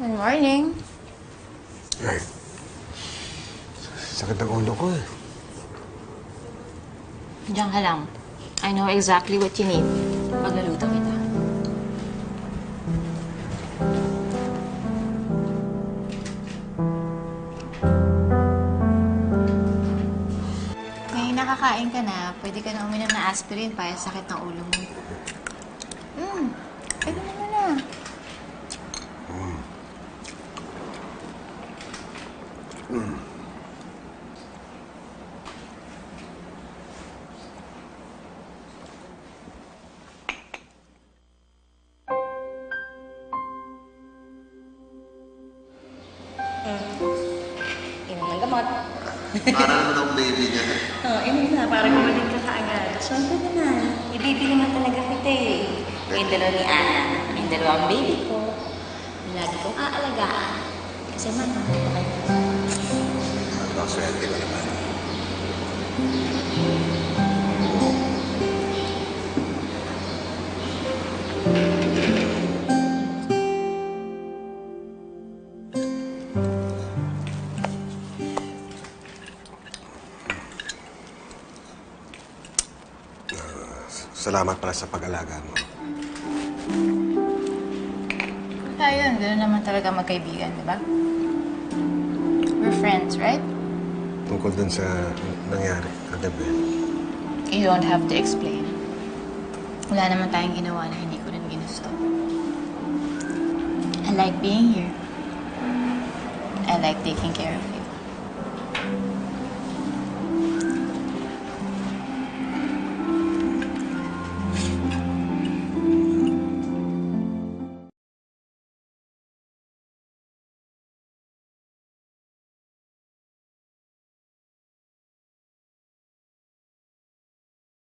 Good morning. Ay, sakit ng ulo ko eh. Diyan ka lang. I know exactly what you need. Pagluluto kita. Ngayon nakakain ka na, pwede ka na uminom ng aspirin para sa sakit ng ulo mo. Pwede mo na. Inom ng gamot. Para naman ang baby niya. Inom na, para gumaling ka kaagad. Siyempre naman, ibibili nga talaga kita eh. Yung dalawa ni Ana, yung dalawang baby ko. Lagi kong aalagaan. Kasi mama, Ang swerte ko naman. Salamat pala sa pag-alaga mo. Ayun, gano'n naman talaga magkaibigan, di ba? We're friends, right? Tungkol dun sa nangyari kagabi. You don't have to explain. Wala naman tayong ginawa na hindi ko rin ginusto. I like being here. I like taking care of you.